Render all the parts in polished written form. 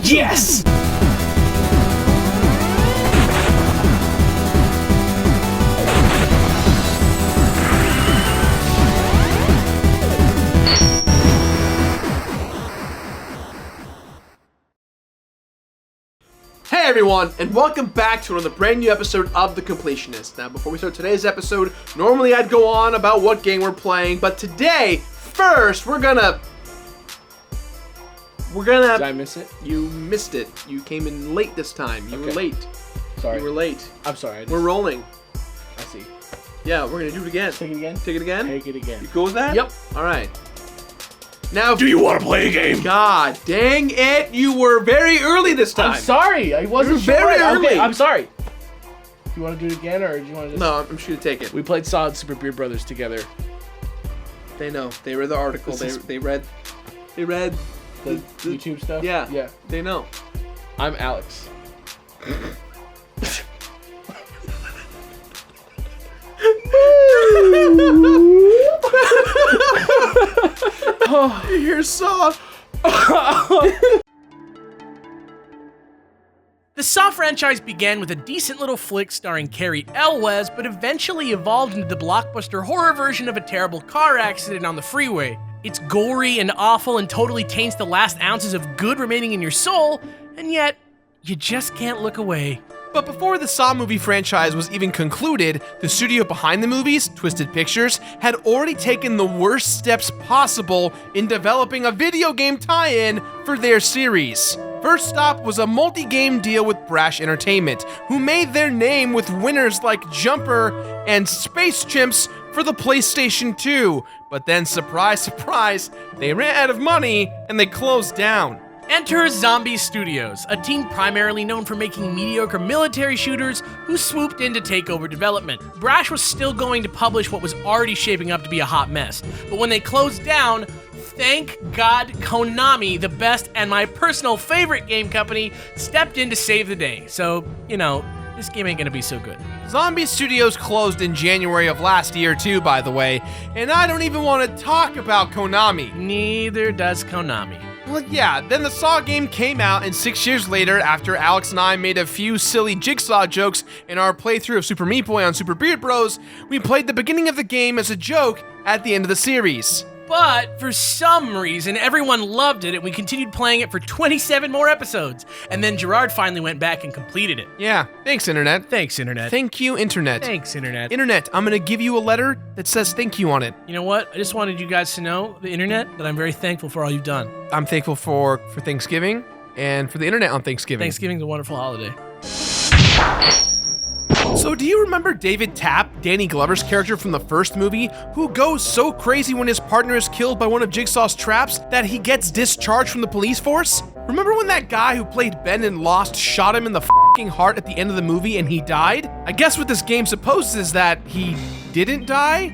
Yes! Hey everyone, and welcome back to another brand new episode of The Completionist. Now, before we start today's episode, normally I'd go on about what game we're playing, but today, first, we're gonna... Did I miss it? You missed it. You came in late this time. You were late. Sorry. You were late. I'm sorry. We're rolling. I see. Yeah, we're gonna do it again. Take it again? Take it again? Take it again. You cool with that? Yep. Alright. Now, Do you want to play a game? God dang it, you were very early this time. I'm sorry. I wasn't You're very sure. early. Okay, I'm sorry. You want to do it again, or do you want to just... No, I'm just gonna take it. We played Solid Super Beard Brothers together. They know. They read the article. They read The YouTube stuff? Yeah. Yeah. They know. I'm Alex. You're so... The Saw franchise began with a decent little flick starring Cary Elwes, but eventually evolved into the blockbuster horror version of a terrible car accident on the freeway. It's gory and awful and totally taints the last ounces of good remaining in your soul, and yet, you just can't look away. But before the Saw movie franchise was even concluded, the studio behind the movies, Twisted Pictures, had already taken the worst steps possible in developing a video game tie-in for their series. First stop was a multi-game deal with Brash Entertainment, who made their name with winners like Jumper and Space Chimps for the PlayStation 2. But then, surprise, surprise, they ran out of money and they closed down. Enter Zombie Studios, a team primarily known for making mediocre military shooters who swooped in to take over development. Brash was still going to publish what was already shaping up to be a hot mess, but when they closed down, thank God Konami, the best and my personal favorite game company, stepped in to save the day. So, you know, this game ain't gonna be so good. Zombie Studios closed in January of last year too, by the way, and I don't even want to talk about Konami. Neither does Konami. Well, yeah, then the Saw game came out, and 6 years later, after Alex and I made a few silly Jigsaw jokes in our playthrough of Super Meat Boy on Super Beard Bros, we played the beginning of the game as a joke at the end of the series. But for some reason, everyone loved it, and we continued playing it for 27 more episodes. And then Gerard finally went back and completed it. Yeah, thanks, Internet. Thanks, Internet. Thank you, Internet. Thanks, Internet. Internet, I'm gonna give you a letter that says thank you on it. You know what? I just wanted you guys to know, the Internet, that I'm very thankful for all you've done. I'm thankful for Thanksgiving and for the Internet on Thanksgiving. Thanksgiving's a wonderful holiday. So do you remember David Tapp, Danny Glover's character from the first movie, who goes so crazy when his partner is killed by one of Jigsaw's traps that he gets discharged from the police force? Remember when that guy who played Ben in Lost shot him in the f***ing heart at the end of the movie and he died? I guess what this game supposes is that he didn't die?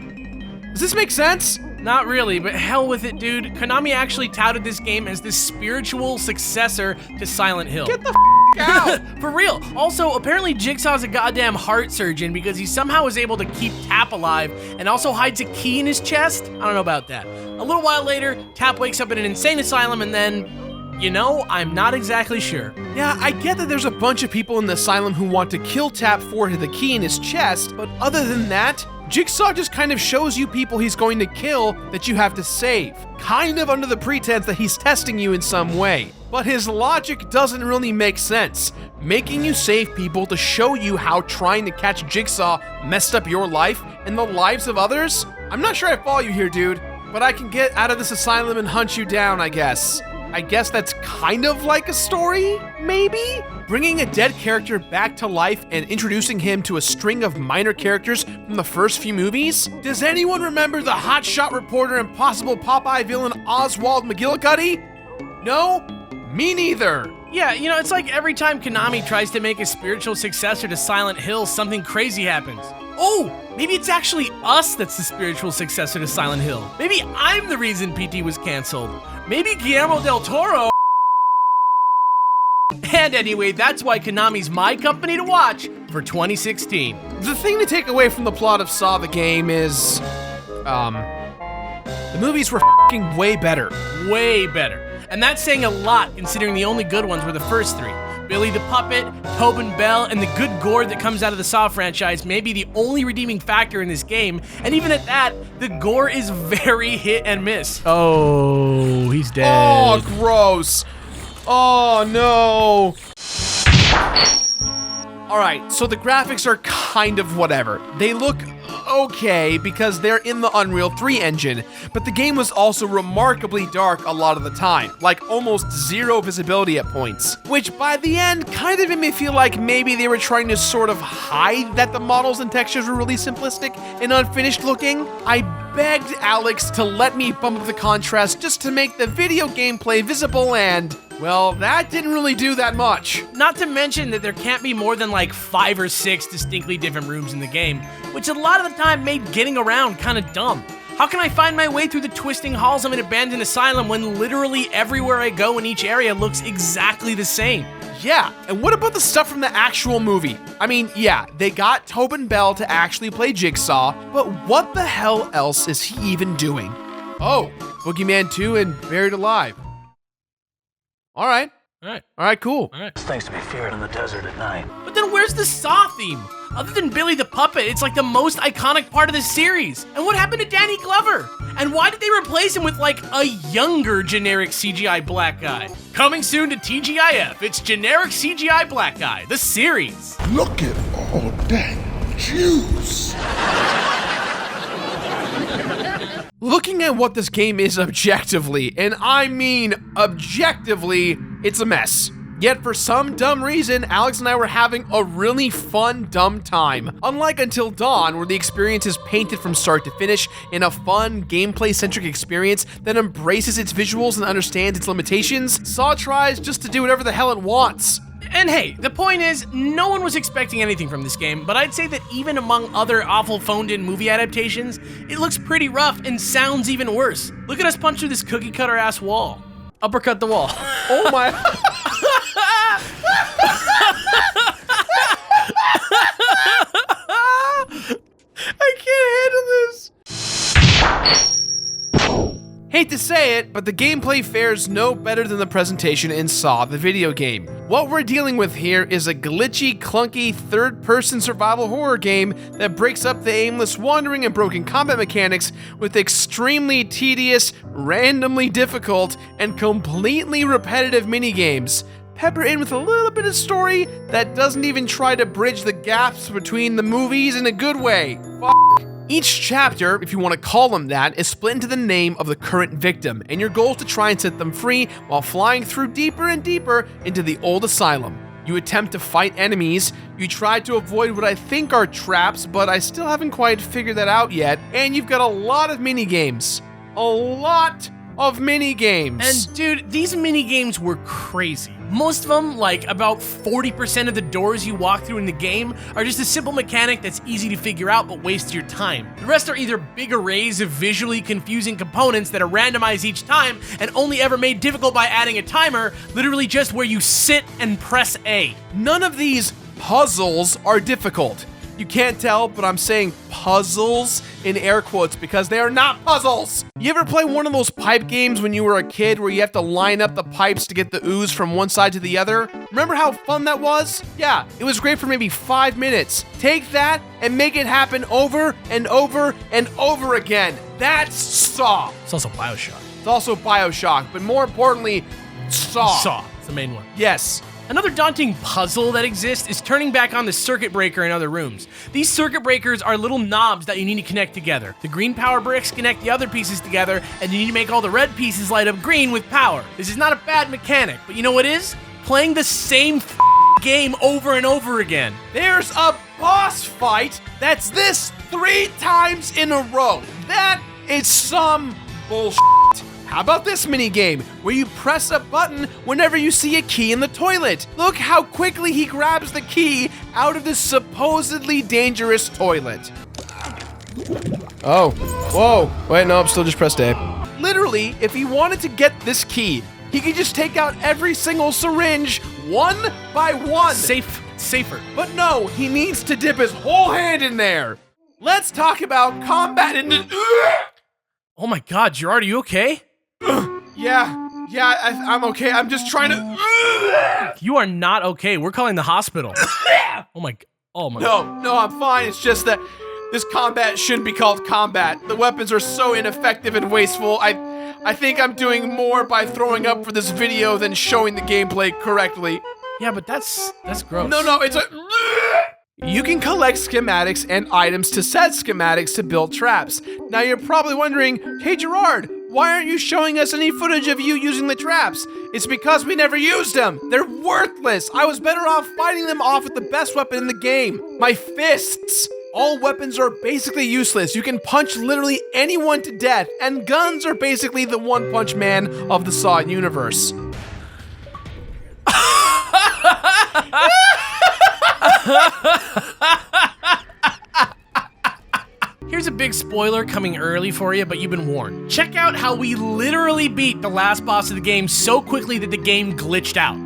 Does this make sense? Not really, but hell with it, dude. Konami actually touted this game as the spiritual successor to Silent Hill. Get the f*** out! For real. Also, apparently Jigsaw's a goddamn heart surgeon because he somehow was able to keep Tap alive and also hides a key in his chest. I don't know about that. A little while later, Tap wakes up in an insane asylum and then, you know, I'm not exactly sure. Yeah, I get that there's a bunch of people in the asylum who want to kill Tap for the key in his chest, but other than that, Jigsaw just kind of shows you people he's going to kill that you have to save, kind of under the pretense that he's testing you in some way. But his logic doesn't really make sense, making you save people to show you how trying to catch Jigsaw messed up your life and the lives of others? I'm not sure I follow you here, dude, but I can get out of this asylum and hunt you down, I guess. I guess that's kind of like a story, maybe? Bringing a dead character back to life and introducing him to a string of minor characters from the first few movies? Does anyone remember the hotshot reporter and possible Popeye villain Oswald McGillicuddy? No? Me neither. Yeah, you know, it's like every time Konami tries to make a spiritual successor to Silent Hill, something crazy happens. Oh, maybe it's actually us that's the spiritual successor to Silent Hill. Maybe I'm the reason PT was canceled. Maybe Guillermo del Toro... And anyway, that's why Konami's my company to watch for 2016. The thing to take away from the plot of Saw the game is, the movies were f***ing way better. Way better. And that's saying a lot considering the only good ones were the first three. Billy the Puppet, Tobin Bell, and the good gore that comes out of the Saw franchise may be the only redeeming factor in this game, and even at that, the gore is very hit and miss. Oh, he's dead. Oh, gross. Oh, no. Alright, so the graphics are kind of whatever. They look okay because they're in the Unreal 3 engine, but the game was also remarkably dark a lot of the time, like almost zero visibility at points, which by the end kind of made me feel like maybe they were trying to sort of hide that the models and textures were really simplistic and unfinished looking. I begged Alex to let me bump up the contrast just to make the video gameplay visible, and well, that didn't really do that much. Not to mention that there can't be more than like 5 or 6 distinctly different rooms in the game, which a lot of the time made getting around kind of dumb. How can I find my way through the twisting halls of an abandoned asylum when literally everywhere I go in each area looks exactly the same? Yeah, and what about the stuff from the actual movie? I mean, yeah, they got Tobin Bell to actually play Jigsaw, but what the hell else is he even doing? Oh, Boogeyman 2 and Buried Alive. All right, cool. All right. Things to be feared in the desert at night. But then where's the Saw theme? Other than Billy the Puppet, it's like the most iconic part of the series. And what happened to Danny Glover? And why did they replace him with like a younger generic CGI black guy? Coming soon to TGIF, it's generic CGI black guy, the series. Look at all that juice. Looking at what this game is objectively, and I mean objectively, it's a mess. Yet for some dumb reason, Alex and I were having a really fun, dumb time. Unlike Until Dawn, where the experience is painted from start to finish in a fun, gameplay-centric experience that embraces its visuals and understands its limitations, Saw tries just to do whatever the hell it wants. And hey, the point is, no one was expecting anything from this game, but I'd say that even among other awful phoned-in movie adaptations, it looks pretty rough and sounds even worse. Look at us punch through this cookie-cutter-ass wall. Uppercut the wall. Oh my... I can't handle this. Hate to say it, but the gameplay fares no better than the presentation in Saw, the video game. What we're dealing with here is a glitchy, clunky, third-person survival horror game that breaks up the aimless wandering and broken combat mechanics with extremely tedious, randomly difficult, and completely repetitive minigames. Pepper in with a little bit of story that doesn't even try to bridge the gaps between the movies in a good way. Each chapter, if you want to call them that, is split into the name of the current victim, and your goal is to try and set them free while flying through deeper and deeper into the old asylum. You attempt to fight enemies, you try to avoid what I think are traps, but I still haven't quite figured that out yet, and you've got a lot of minigames. A lot of minigames. And dude, these minigames were crazy. Most of them, like about 40% of the doors you walk through in the game, are just a simple mechanic that's easy to figure out but wastes your time. The rest are either big arrays of visually confusing components that are randomized each time and only ever made difficult by adding a timer, literally just where you sit and press A. None of these puzzles are difficult. You can't tell, but I'm saying puzzles in air quotes because they are not puzzles. You ever play one of those pipe games when you were a kid where you have to line up the pipes to get the ooze from one side to the other? Remember how fun that was? Yeah, it was great for maybe 5 minutes. Take that and make it happen over and over and over again. That's Saw. It's also BioShock. It's also BioShock, but more importantly, Saw. Saw, it's the main one. Yes. Another daunting puzzle that exists is turning back on the circuit breaker in other rooms. These circuit breakers are little knobs that you need to connect together. The green power bricks connect the other pieces together, and you need to make all the red pieces light up green with power. This is not a bad mechanic, but you know what is? Playing the same game over and over again. There's a boss fight that's this 3 times in a row. That is some bullshit. How about this minigame, where you press a button whenever you see a key in the toilet? Look how quickly he grabs the key out of this supposedly dangerous toilet. Oh, whoa, wait, no, I'm still just pressed A. Literally, if he wanted to get this key, he could just take out every single syringe one by one. Safer. But no, he needs to dip his whole hand in there. Let's talk about combat in the... Oh my God, Gerard, are you okay? Yeah, I'm okay. I'm just trying to. You are not okay. We're calling the hospital. Oh my God. No, I'm fine. It's just that this combat shouldn't be called combat. The weapons are so ineffective and wasteful. I think I'm doing more by throwing up for this video than showing the gameplay correctly. Yeah, but that's gross. No, it's a. You can collect schematics and items to set schematics to build traps. Now you're probably wondering, hey Gerard, why aren't you showing us any footage of you using the traps? It's because we never used them. They're worthless. I was better off fighting them off with the best weapon in the game, my fists. All weapons are basically useless. You can punch literally anyone to death, and guns are basically the one-punch man of the Saw universe. Here's a big spoiler coming early for you, but you've been warned. Check out how we literally beat the last boss of the game so quickly that the game glitched out.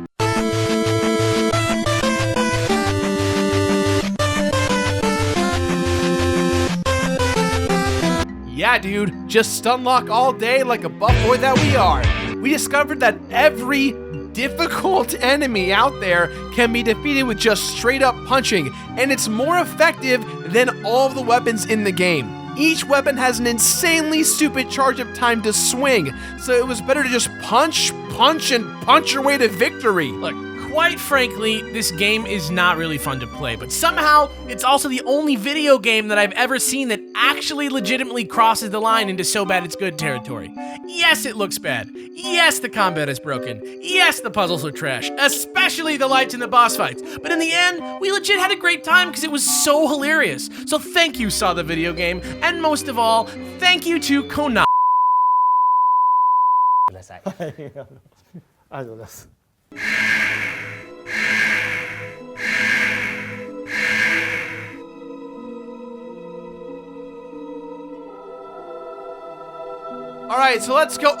Yeah, dude, just stun lock all day like a buff boy that we are. We discovered that every difficult enemy out there can be defeated with just straight up punching, and it's more effective than all of the weapons in the game. Each weapon has an insanely stupid charge of time to swing, so it was better to just punch, and punch your way to victory. Look, quite frankly, this game is not really fun to play, but somehow it's also the only video game that I've ever seen that actually legitimately crosses the line into so bad it's good territory. Yes, it looks bad. Yes, the combat is broken. Yes, the puzzles are trash, especially the lights in the boss fights. But in the end, we legit had a great time because it was so hilarious. So thank you, Saw the video game, and most of all, thank you to Konami. ありがとうございます。 All right, so let's go.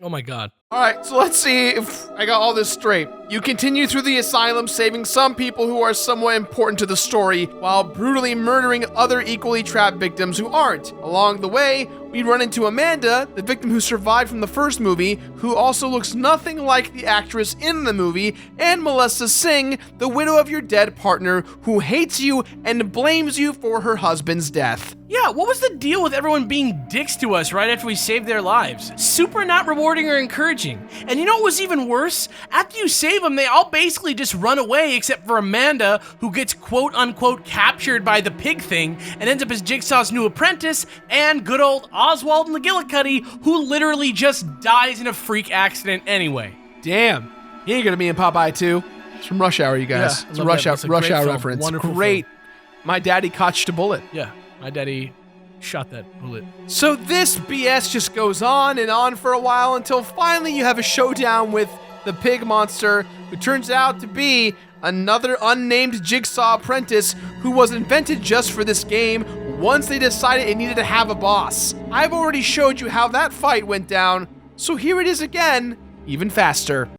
Oh my God. All right, so let's see if I got all this straight. You continue through the asylum, saving some people who are somewhat important to the story, while brutally murdering other equally trapped victims who aren't. Along the way, we run into Amanda, the victim who survived from the first movie, who also looks nothing like the actress in the movie, and Melissa Singh, the widow of your dead partner, who hates you and blames you for her husband's death. Yeah, what was the deal with everyone being dicks to us right after we saved their lives? Super not rewarding or encouraging. And you know what was even worse? After you save them, they all basically just run away except for Amanda, who gets quote-unquote captured by the pig thing and ends up as Jigsaw's new apprentice, and good old Oswald McGillicuddy, who literally just dies in a freak accident anyway. Damn, he ain't gonna be in Popeye 2. It's from Rush Hour, you guys. Yeah, it's a Rush Hour film. reference. Wonderful Great. film. My daddy cotched a bullet. Yeah, my daddy shot that bullet. So this BS just goes on and on for a while until finally you have a showdown with the pig monster, who turns out to be another unnamed Jigsaw apprentice who was invented just for this game once they decided it needed to have a boss. I've already showed you how that fight went down, so here it is again, even faster.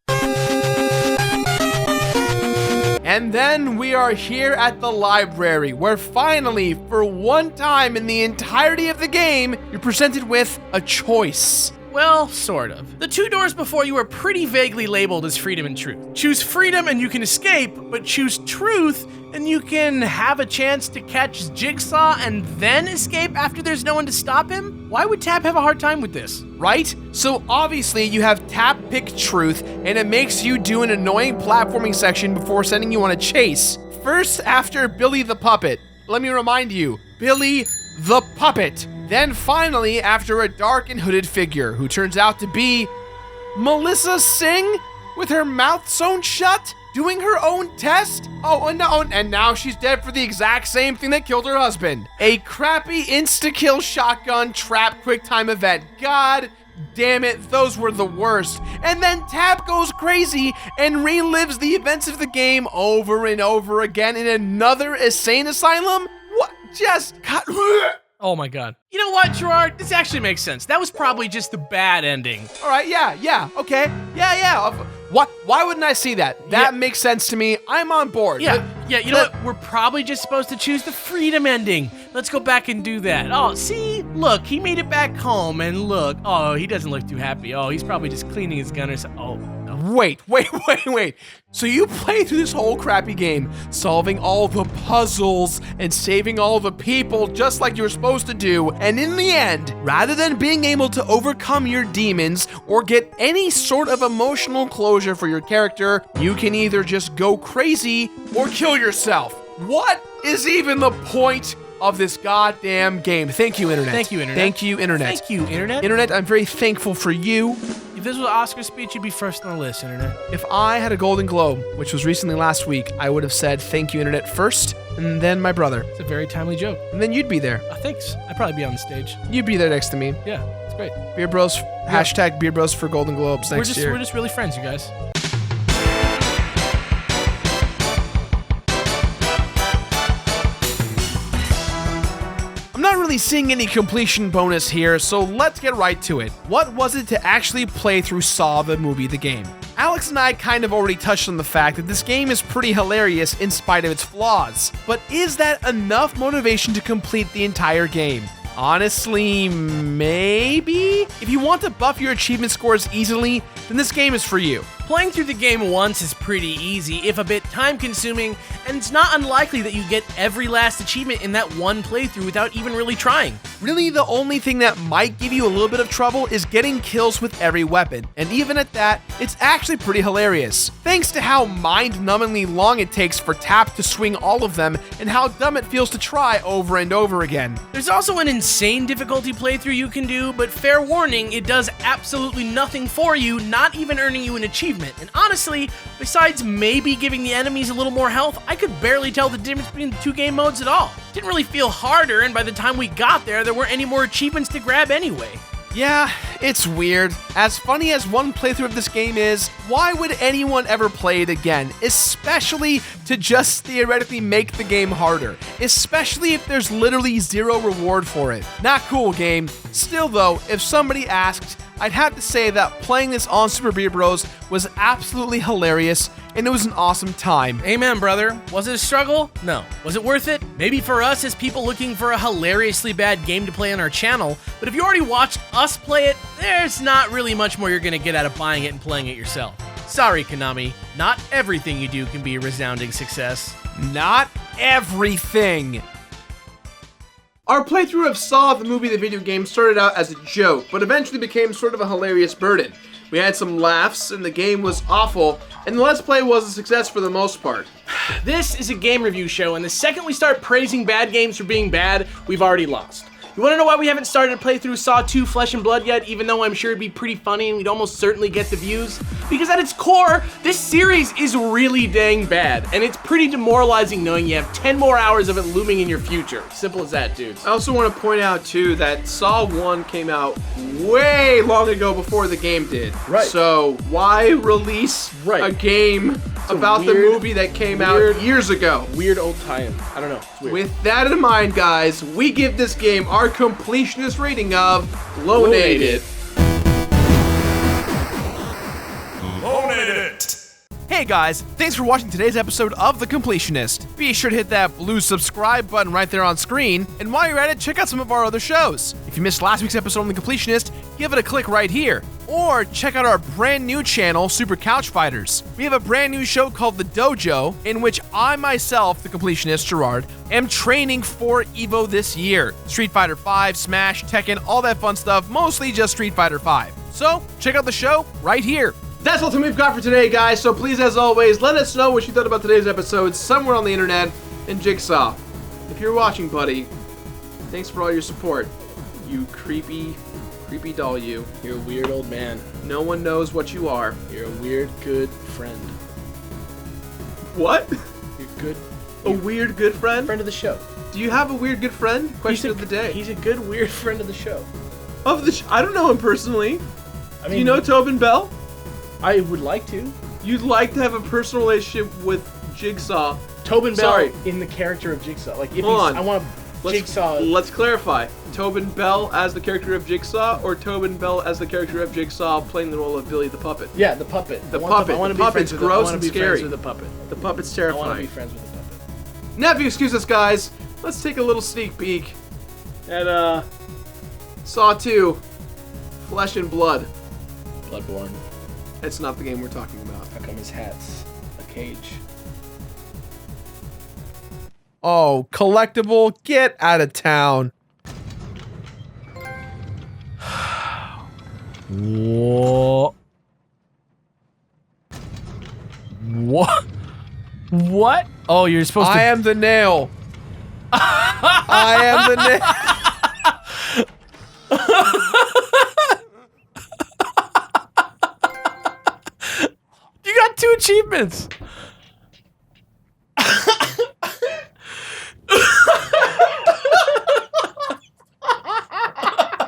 And then we are here at the library, where finally, for one time in the entirety of the game, you're presented with a choice. Well, sort of. The two doors before you are pretty vaguely labeled as freedom and truth. Choose freedom and you can escape, but choose truth and you can have a chance to catch Jigsaw and then escape after there's no one to stop him? Why would Tap have a hard time with this? Right? So obviously you have Tap pick truth, and it makes you do an annoying platforming section before sending you on a chase. First, after Billy the Puppet. Let me remind you, Billy the Puppet. Then finally, after a dark and hooded figure, who turns out to be Melissa Singh, with her mouth sewn shut, doing her own test? Oh, no, and now she's dead for the exact same thing that killed her husband. A crappy insta-kill shotgun trap quick-time event. God damn it, those were the worst. And then Tap goes crazy and relives the events of the game over and over again in another insane asylum? What? Just cut. Oh my God. You know what, Gerard? This actually makes sense. That was probably just the bad ending. All right, yeah, okay. Yeah. Why wouldn't I see that? That makes sense to me. I'm on board. Yeah, you know what? We're probably just supposed to choose the freedom ending. Let's go back and do that. Oh, see? Look, he made it back home, and look, oh, he doesn't look too happy. Oh, he's probably just cleaning his gun or something. Oh, no. Wait. So you play through this whole crappy game, solving all the puzzles and saving all the people just like you were supposed to do, and in the end, rather than being able to overcome your demons or get any sort of emotional closure for your character, you can either just go crazy or kill yourself. What is even the point of this goddamn game? Thank you, Internet. Thank you, Internet. Thank you, Internet. Thank you, Internet. Internet, I'm very thankful for you. If this was an Oscar speech, you'd be first on the list, Internet. If I had a Golden Globe, which was recently last week, I would have said thank you, Internet, first, and then my brother. It's a very timely joke. And then you'd be there. Thanks. I'd probably be on the stage. You'd be there next to me. Yeah, it's great. Beer Bros, hashtag Beer Bros for Golden Globes next year. We're just really friends, you guys. I'm not really seeing any completion bonus here, so let's get right to it. What was it to actually play through Saw the movie, the game? Alex and I kind of already touched on the fact that this game is pretty hilarious in spite of its flaws. But is that enough motivation to complete the entire game? Honestly, maybe? If you want to buff your achievement scores easily, then this game is for you. Playing through the game once is pretty easy, if a bit time-consuming, and it's not unlikely that you get every last achievement in that one playthrough without even really trying. Really, the only thing that might give you a little bit of trouble is getting kills with every weapon, and even at that, it's actually pretty hilarious. Thanks to how mind-numbingly long it takes for Tap to swing all of them, and how dumb it feels to try over and over again. There's also an insane difficulty playthrough you can do, but fair warning, it does absolutely nothing for you, not even earning you an achievement. And honestly, besides maybe giving the enemies a little more health, I could barely tell the difference between the two game modes at all. Didn't really feel harder, and by the time we got there weren't any more achievements to grab anyway. Yeah, it's weird. As funny as one playthrough of this game is, why would anyone ever play it again? Especially to just theoretically make the game harder. Especially if there's literally zero reward for it. Not cool, game. Still though, if somebody asked, I'd have to say that playing this on Super Beer Bros was absolutely hilarious, and it was an awesome time. Amen, brother. Was it a struggle? No. Was it worth it? Maybe for us as people looking for a hilariously bad game to play on our channel, but if you already watched us play it, there's not really much more you're gonna get out of buying it and playing it yourself. Sorry, Konami. Not everything you do can be a resounding success. Not everything. Our playthrough of Saw, the movie, the video game, started out as a joke, but eventually became sort of a hilarious burden. We had some laughs, and the game was awful, and the Let's Play was a success for the most part. This is a game review show, and the second we start praising bad games for being bad, we've already lost. You wanna know why we haven't started to play through Saw 2 Flesh and Blood yet, even though I'm sure it'd be pretty funny and we'd almost certainly get the views? Because at its core, this series is really dang bad, and it's pretty demoralizing knowing you have 10 more hours of it looming in your future. Simple as that, dudes. I also want to point out, too, that Saw 1 came out way long ago before the game did. Right. So, why release a game about the movie that came out years ago? Weird old tie-in. I don't know. It's weird. With that in mind, guys, we give this game our completionist rating of Lonated. Hey guys, thanks for watching today's episode of The Completionist. Be sure to hit that blue subscribe button right there on screen, and while you're at it, check out some of our other shows. If you missed last week's episode on The Completionist, give it a click right here. Or check out our brand new channel, Super Couch Fighters. We have a brand new show called The Dojo, in which I myself, the completionist Gerard, am training for EVO this year. Street Fighter V, Smash, Tekken, all that fun stuff, mostly just Street Fighter V. So, check out the show right here. That's all the time we've got for today, guys, so please, as always, let us know what you thought about today's episode somewhere on the internet. And Jigsaw, if you're watching, buddy, thanks for all your support. You creepy doll, you. You're a weird old man. No one knows what you are. You're a weird, good friend. What? You're good. A weird, good friend? Friend of the show. Do you have a weird, good friend? Question of the day. He's a good, weird friend of the show. I don't know him personally. I mean, do you know Tobin Bell? I would like to. You'd like to have a personal relationship with Jigsaw. Tobin Bell Sorry. in the character of Jigsaw. Like, if Hold on. I want Jigsaw. Let's clarify. Tobin Bell as the character of Jigsaw, or Tobin Bell as the character of Jigsaw playing the role of Billy the Puppet? Yeah, the puppet. The puppet. I want to The be puppet's friends with gross I want and to be scary. friends with the puppet. The puppet's I want to be terrifying. friends with the puppet. Now, if you excuse us, guys, let's take a little sneak peek at Saw 2. Flesh and Blood. Bloodborne. That's not the game we're talking about. How come his hat's a cage? Oh, collectible, get out of town. Whoa. What? What? Oh, you're supposed to. I am the nail. I am the nail. You got 2 achievements.